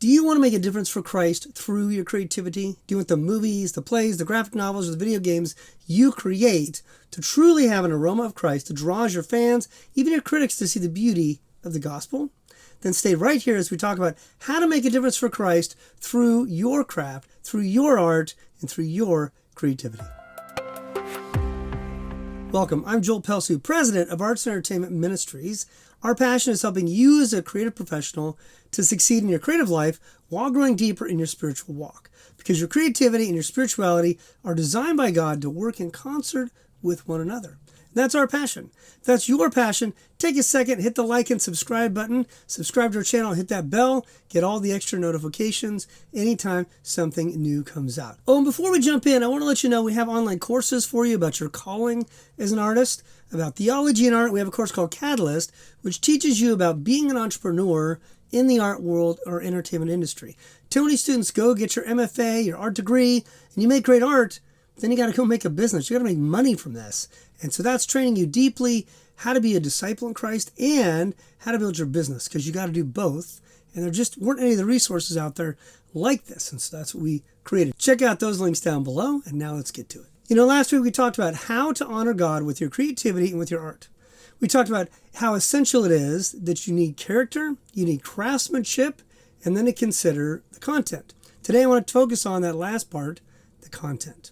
Do you want to make a difference for Christ through your creativity? Do you want the movies, the plays, the graphic novels, or the video games you create to truly have an aroma of Christ that draws your fans, even your critics, to see the beauty of the gospel? Then stay right here as we talk about how to make a difference for Christ through your craft, through your art, and through your creativity. Welcome. I'm Joel Pelsu, president of Arts and Entertainment Ministries. Our passion is helping you as a creative professional to succeed in your creative life while growing deeper in your spiritual walk. Because your creativity and your spirituality are designed by God to work in concert with one another. That's our passion. If that's your passion, take a second, hit the like and subscribe button, subscribe to our channel, hit that bell, get all the extra notifications anytime something new comes out. Oh, and before we jump in, I want to let you know we have online courses for you about your calling as an artist, about theology and art. We have a course called Catalyst, which teaches you about being an entrepreneur in the art world or entertainment industry. Too many students go get your MFA, your art degree, and you make great art, then you got to go make a business. You got to make money from this. And so that's training you deeply how to be a disciple in Christ and how to build your business, because you got to do both. And there just weren't any of the resources out there like this. And so that's what we created. Check out those links down below. And now let's get to it. You know, last week we talked about how to honor God with your creativity and with your art. We talked about how essential it is that you need character, you need craftsmanship, and then to consider the content. Today I want to focus on that last part, the content.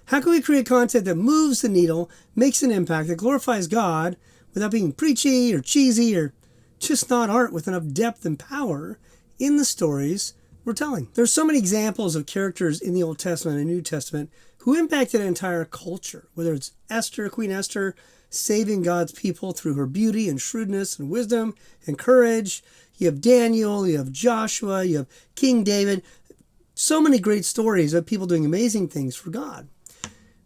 How can we create content that moves the needle, makes an impact, that glorifies God without being preachy or cheesy or just not art with enough depth and power in the stories we're telling? There's so many examples of characters in the Old Testament and New Testament who impacted an entire culture, whether it's Esther, Queen Esther, saving God's people through her beauty and shrewdness and wisdom and courage. You have Daniel, you have Joshua, you have King David. So many great stories of people doing amazing things for God.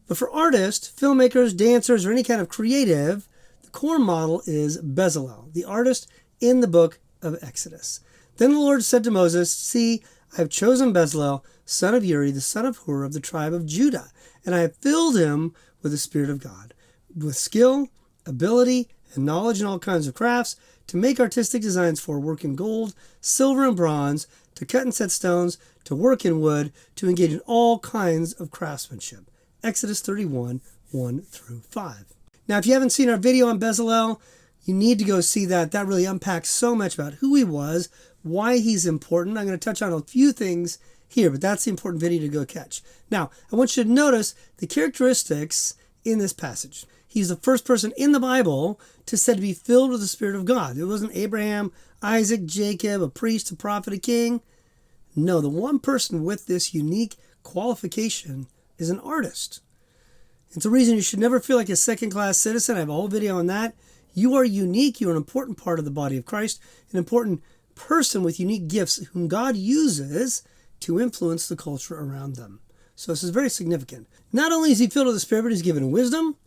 But for artists, filmmakers, dancers, or any kind of creative, the core model is Bezalel, the artist in the book of Exodus. Then the Lord said to Moses, "See, I have chosen Bezalel, son of Uri, the son of Hur, of the tribe of Judah, and I have filled him with the Spirit of God, with skill, ability, and knowledge in all kinds of crafts, to make artistic designs for work in gold, silver, and bronze, to cut and set stones, to work in wood, to engage in all kinds of craftsmanship." Exodus 31, 1 through 5. Now, if you haven't seen our video on Bezalel, you need to go see that. That really unpacks so much about who he was, why he's important. I'm going to touch on a few things here, but that's the important video to go catch. Now, I want you to notice the characteristics in this passage. He's the first person in the Bible to said to be filled with the Spirit of God. It wasn't Abraham, Isaac, Jacob, a priest, a prophet, a king. No, the one person with this unique qualification is an artist. It's a reason you should never feel like a second-class citizen. I have a whole video on that. You are unique. You're an important part of the body of Christ, an important person with unique gifts whom God uses to influence the culture around them. So this is very significant. Not only is he filled with the Spirit, but he's given wisdom,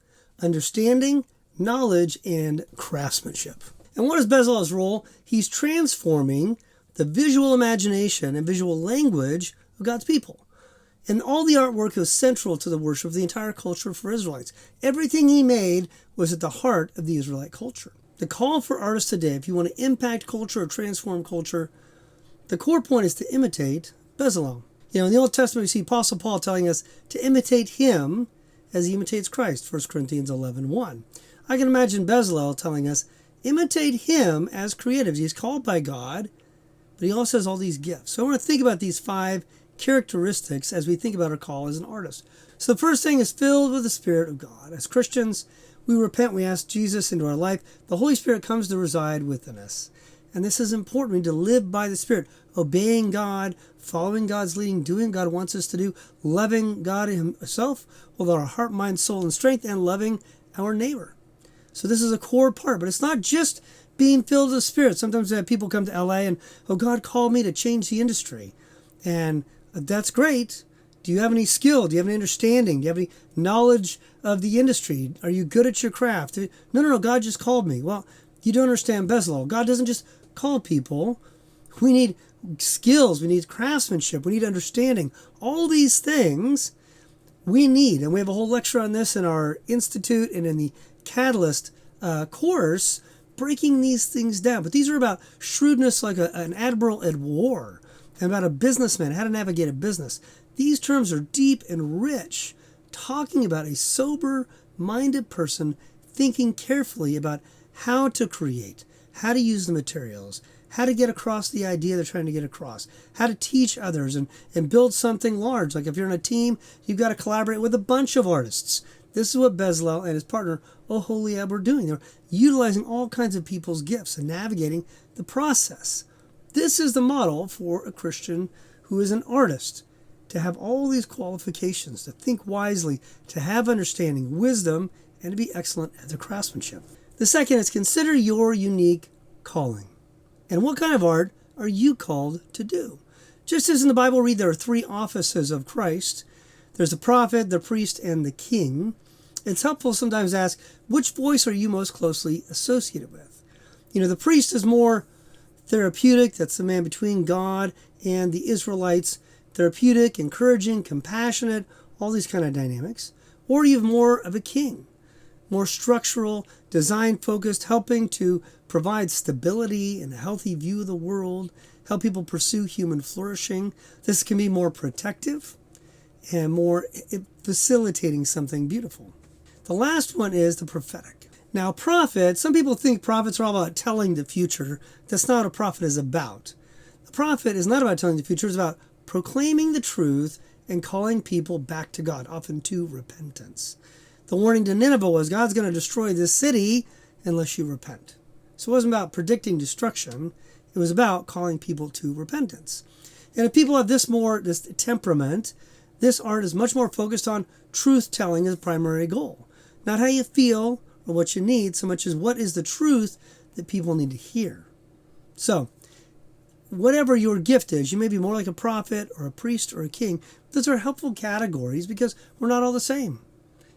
understanding, knowledge, and craftsmanship. And what is Bezalel's role? He's transforming the visual imagination and visual language of God's people. And all the artwork was central to the worship of the entire culture for Israelites. Everything he made was at the heart of the Israelite culture. The call for artists today, if you want to impact culture or transform culture, the core point is to imitate Bezalel. You know, in the Old Testament, we see Apostle Paul telling us to imitate him as he imitates Christ, 1 Corinthians 11:1. I can imagine Bezalel telling us, imitate him as creatives. He's called by God, but he also has all these gifts. So I want to think about these 5 characteristics as we think about our call as an artist. So the first thing is filled with the Spirit of God. As Christians, we repent, we ask Jesus into our life. The Holy Spirit comes to reside within us. And this is important. We need to live by the Spirit, obeying God, following God's leading, doing what God wants us to do, loving God himself with our heart, mind, soul, and strength, and loving our neighbor. So this is a core part, but it's not just being filled with the Spirit. Sometimes people come to LA and, oh, God called me to change the industry. And that's great. Do you have any skill? Do you have any understanding? Do you have any knowledge of the industry? Are you good at your craft? No, God just called me. Well, you don't understand Bezalel. God doesn't just call people. We need skills. We need craftsmanship. We need understanding. All these things we need. And we have a whole lecture on this in our institute and in the Catalyst course, breaking these things down. But these are about shrewdness like an admiral at war. and about a businessman, how to navigate a business. These terms are deep and rich, talking about a sober-minded person thinking carefully about how to create, how to use the materials, how to get across the idea they're trying to get across, how to teach others and build something large. Like if you're in a team, you've got to collaborate with a bunch of artists. This is what Bezalel and his partner Oholiab were doing. They're utilizing all kinds of people's gifts and navigating the process. This is the model for a Christian who is an artist, to have all these qualifications, to think wisely, to have understanding, wisdom, and to be excellent at their craftsmanship. The second is consider your unique calling. And what kind of art are you called to do? Just as in the Bible read, there are three offices of Christ. There's the prophet, the priest, and the king. It's helpful sometimes to ask, which voice are you most closely associated with? The priest is more therapeutic. That's the man between God and the Israelites. Therapeutic, encouraging, compassionate, all these kind of dynamics. Or you have more of a king, more structural, design-focused, helping to provide stability and a healthy view of the world, help people pursue human flourishing. This can be more protective and more facilitating something beautiful. The last one is the prophetic. Now, prophet, some people think prophets are all about telling the future. That's not what a prophet is about. The prophet is not about telling the future. It's about proclaiming the truth and calling people back to God, often to repentance. The warning to Nineveh was God's going to destroy this city unless you repent. So it wasn't about predicting destruction. It was about calling people to repentance. And if people have this temperament, this art is much more focused on truth-telling as a primary goal. Not how you feel or what you need, so much as what is the truth that people need to hear. So, whatever your gift is, you may be more like a prophet or a priest or a king. Those are helpful categories because we're not all the same.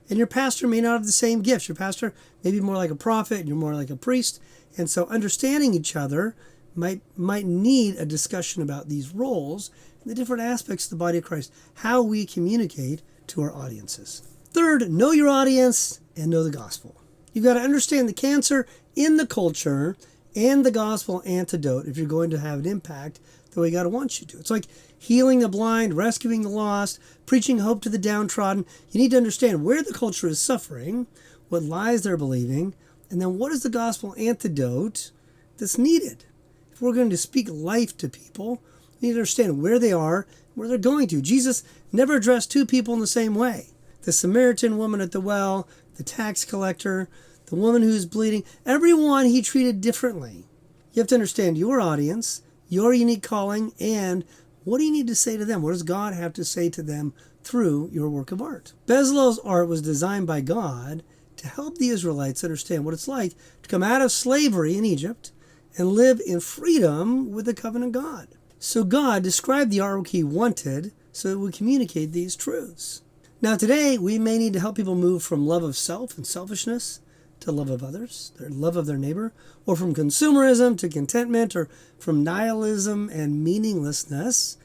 And your pastor may not have the same gifts. Your pastor may be more like a prophet and you're more like a priest. And so understanding each other might need a discussion about these roles and the different aspects of the body of Christ, how we communicate to our audiences. Third, know your audience and know the gospel. You've got to understand the cancer in the culture and the gospel antidote if you're going to have an impact the way God wants you to. It's like healing the blind, rescuing the lost, preaching hope to the downtrodden. You need to understand where the culture is suffering, what lies they're believing, and then what is the gospel antidote that's needed. If we're going to speak life to people, we need to understand where they are, where they're going to. Jesus never addressed two people in the same way. The Samaritan woman at the well, the tax collector, the woman who's bleeding, everyone he treated differently. You have to understand your audience, your unique calling, and what do you need to say to them? What does God have to say to them through your work of art? Bezalel's art was designed by God to help the Israelites understand what it's like to come out of slavery in Egypt and live in freedom with the covenant God. So God described the art he wanted so it would communicate these truths. Now today, we may need to help people move from love of self and selfishness to love of others, their love of their neighbor, or from consumerism to contentment, or from nihilism and meaninglessness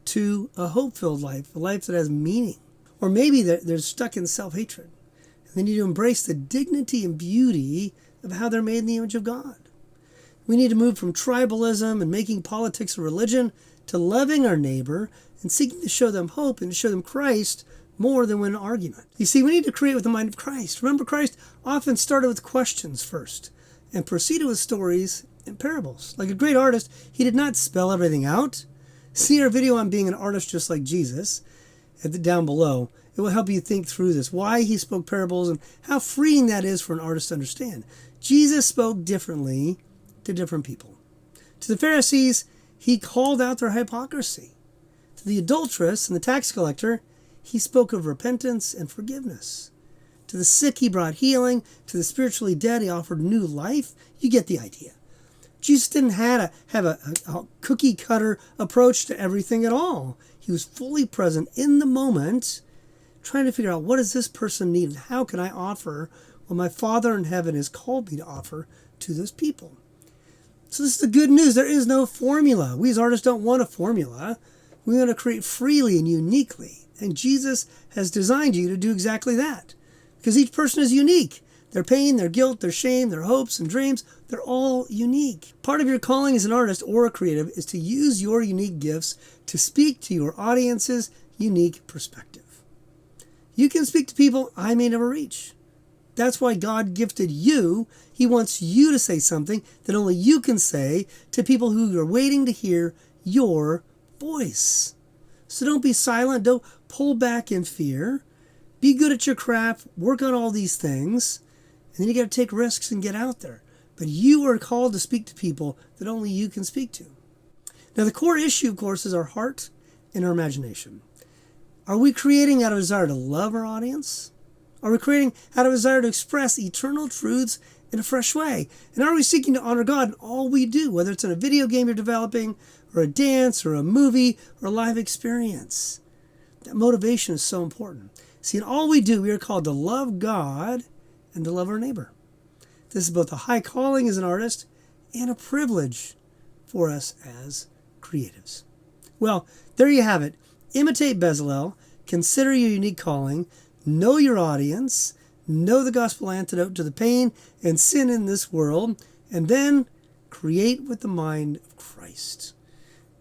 to a hope-filled life, a life that has meaning. Or maybe they're stuck in self-hatred. And they need to embrace the dignity and beauty of how they're made in the image of God. We need to move from tribalism and making politics a religion to loving our neighbor and seeking to show them hope and to show them Christ more than win an argument. You see, we need to create with the mind of Christ. Remember, Christ often started with questions first and proceeded with stories and parables. Like a great artist, he did not spell everything out. See our video on being an artist just like Jesus down below. It will help you think through this, why he spoke parables and how freeing that is for an artist to understand. Jesus spoke differently to different people. To the Pharisees, he called out their hypocrisy. To the adulteress and the tax collector, he spoke of repentance and forgiveness. To the sick, he brought healing. To the spiritually dead, he offered new life. You get the idea. Jesus didn't have a cookie-cutter approach to everything at all. He was fully present in the moment, trying to figure out what does this person need and how can I offer what my Father in heaven has called me to offer to those people. So this is the good news. There is no formula. We as artists don't want a formula. We want to create freely and uniquely. And Jesus has designed you to do exactly that. Because each person is unique. Their pain, their guilt, their shame, their hopes and dreams, they're all unique. Part of your calling as an artist or a creative is to use your unique gifts to speak to your audience's unique perspective. You can speak to people I may never reach. That's why God gifted you. He wants you to say something that only you can say to people who are waiting to hear your voice. So don't be silent. Don't pull back in fear. Be good at your craft. Work on all these things. And then you got to take risks and get out there. But you are called to speak to people that only you can speak to. Now, the core issue, of course, is our heart and our imagination. Are we creating out of a desire to love our audience? Are we creating out of a desire to express eternal truths in a fresh way? And are we seeking to honor God in all we do, whether it's in a video game you're developing, or a dance, or a movie, or a live experience? That motivation is so important. See, in all we do, we are called to love God and to love our neighbor. This is both a high calling as an artist and a privilege for us as creatives. Well, there you have it. Imitate Bezalel. Consider your unique calling. Know your audience. Know the gospel antidote to the pain and sin in this world. And then create with the mind of Christ.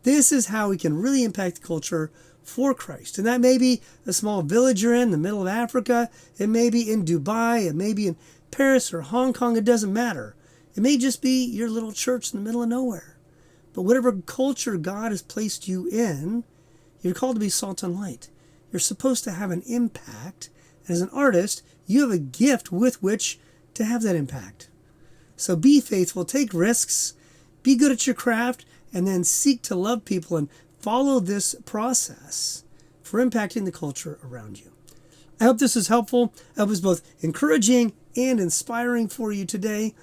This is how we can really impact the culture for Christ. And that may be a small village you're in the middle of Africa. It may be in Dubai. It may be in Paris or Hong Kong. It doesn't matter. It may just be your little church in the middle of nowhere. But whatever culture God has placed you in, you're called to be salt and light. You're supposed to have an impact. And as an artist, you have a gift with which to have that impact. So be faithful, take risks, be good at your craft, and then seek to love people and follow this process for impacting the culture around you. I hope this was helpful. I hope it was both encouraging and inspiring for you today.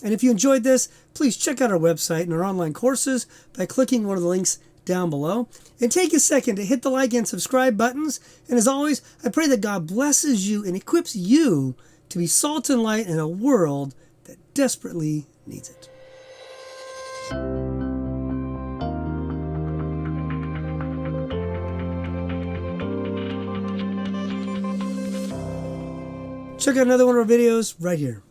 And if you enjoyed this, please check out our website and our online courses by clicking one of the links down below. And take a second to hit the like and subscribe buttons. And as always, I pray that God blesses you and equips you to be salt and light in a world that desperately needs it. Check out another one of our videos right here.